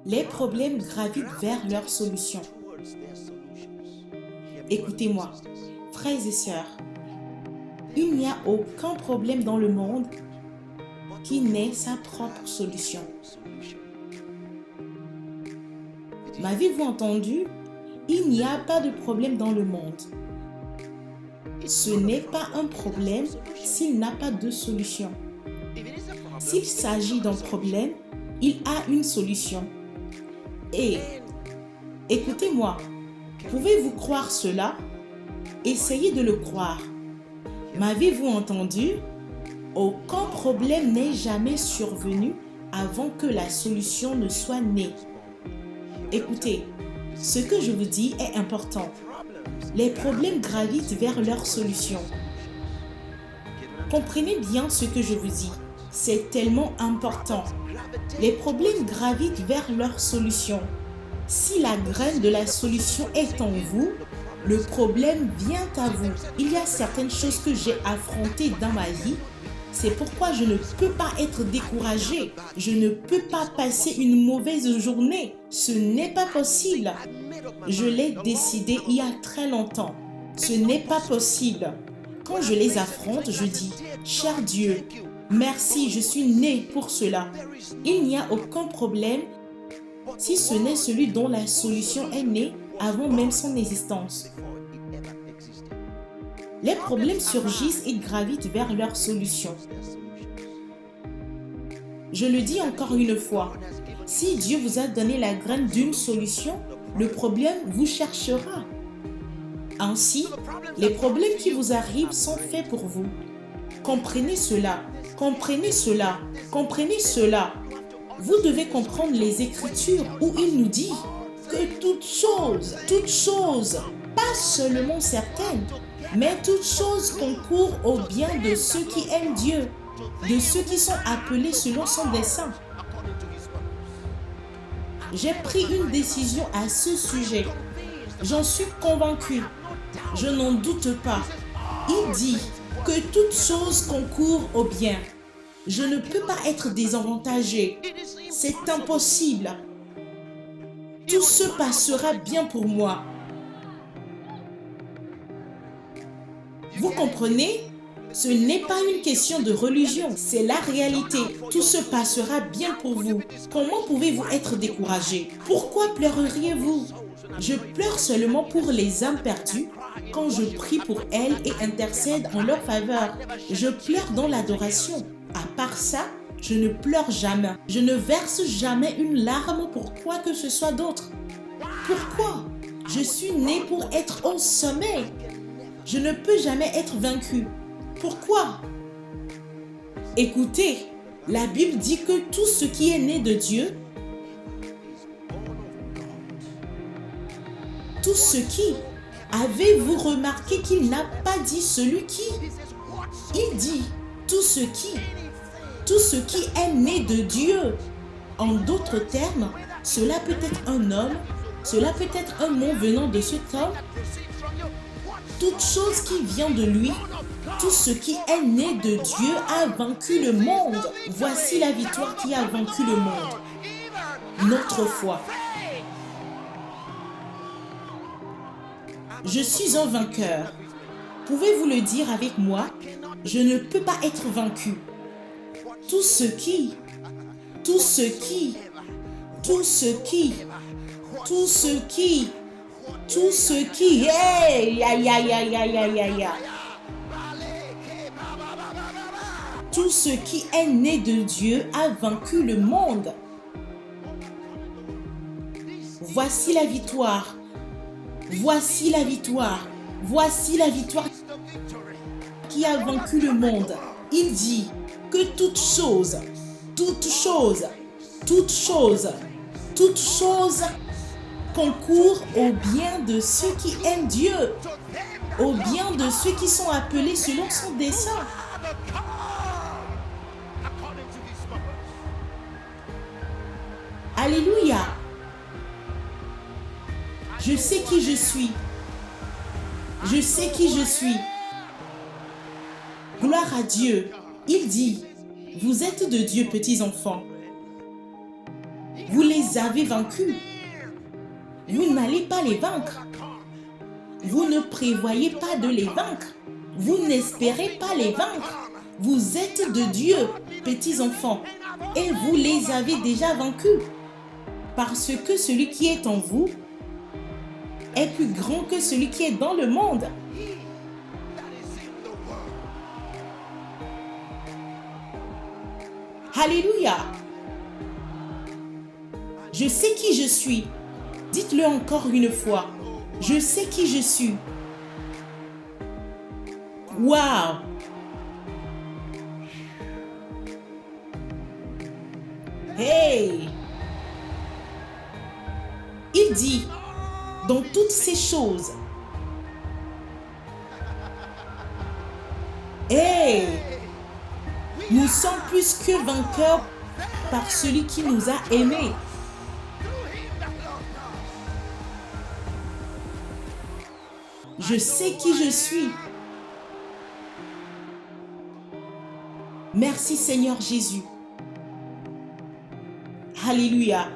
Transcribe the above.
Les problèmes gravitent vers leur solution. Écoutez-moi, frères et sœurs, il n'y a aucun problème dans le monde qui n'ait sa propre solution. M'avez-vous entendu? Il n'y a pas de problème dans le monde. Ce n'est pas un problème s'il n'a pas de solution. S'il s'agit d'un problème, il a une solution. Et, écoutez-moi, pouvez-vous croire cela? Essayez de le croire. M'avez-vous entendu? Aucun problème n'est jamais survenu avant que la solution ne soit née. Écoutez, ce que je vous dis est important. Les problèmes gravitent vers leur solution. Comprenez bien ce que je vous dis. C'est tellement important. Les problèmes gravitent vers leur solution. Si la graine de la solution est en vous, le problème vient à vous. Il y a certaines choses que j'ai affrontées dans ma vie. C'est pourquoi je ne peux pas être découragé. Je ne peux pas passer une mauvaise journée. Ce n'est pas possible. Je l'ai décidé il y a très longtemps. Ce n'est pas possible. Quand je les affronte, je dis, cher Dieu, merci, je suis né pour cela. Il n'y a aucun problème si ce n'est celui dont la solution est née avant même son existence. Les problèmes surgissent et gravitent vers leur solution. Je le dis encore une fois, si Dieu vous a donné la graine d'une solution, le problème vous cherchera. Ainsi, les problèmes qui vous arrivent sont faits pour vous. Comprenez cela, comprenez cela, comprenez cela. Vous devez comprendre les Écritures où il nous dit que toutes choses, pas seulement certaines, mais toutes choses concourent au bien de ceux qui aiment Dieu, de ceux qui sont appelés selon son dessein. J'ai pris une décision à ce sujet. J'en suis convaincu. Je n'en doute pas. Il dit que toutes choses concourent au bien. Je ne peux pas être désavantagé. C'est impossible. Tout se passera bien pour moi. Vous comprenez? Ce n'est pas une question de religion, c'est la réalité. Tout se passera bien pour vous. Comment pouvez-vous être découragé? Pourquoi pleureriez-vous? Je pleure seulement pour les âmes perdues quand je prie pour elles et intercède en leur faveur. Je pleure dans l'adoration. À part ça, je ne pleure jamais. Je ne verse jamais une larme pour quoi que ce soit d'autre. Pourquoi? Je suis né pour être au sommet. Je ne peux jamais être vaincu. Pourquoi? Écoutez, la Bible dit que tout ce qui est né de Dieu, tout ce qui, avez-vous remarqué qu'il n'a pas dit celui qui? Il dit tout ce qui est né de Dieu. En d'autres termes, cela peut être un homme, cela peut être un nom venant de cet homme, toute chose qui vient de lui, tout ce qui est né de Dieu a vaincu le monde. Voici la victoire qui a vaincu le monde. Notre foi. Je suis un vainqueur. Pouvez-vous le dire avec moi? Je ne peux pas être vaincu. Tout ce qui, hey, ya, ya, ya, ya, ya, ya, ya. Tout ce qui est né de Dieu a vaincu le monde. Voici la victoire. Voici la victoire. Voici la victoire qui a vaincu le monde. Il dit que toutes choses concourent au bien de ceux qui aiment Dieu, au bien de ceux qui sont appelés selon son dessein. Alléluia. Je sais qui je suis. Je sais qui je suis. Gloire à Dieu. Il dit, vous êtes de Dieu, petits enfants. Vous les avez vaincus. Vous n'allez pas les vaincre. Vous ne prévoyez pas de les vaincre. Vous n'espérez pas les vaincre. Vous êtes de Dieu, petits enfants, et vous les avez déjà vaincus. Parce que celui qui est en vous est plus grand que celui qui est dans le monde. Alléluia. Je sais qui je suis. Dites-le encore une fois. Je sais qui je suis. Waouh! Hey! Il dit, dans toutes ces choses, hey! Nous sommes plus que vainqueurs par celui qui nous a aimés. Je sais qui je suis. Merci Seigneur Jésus. Alléluia.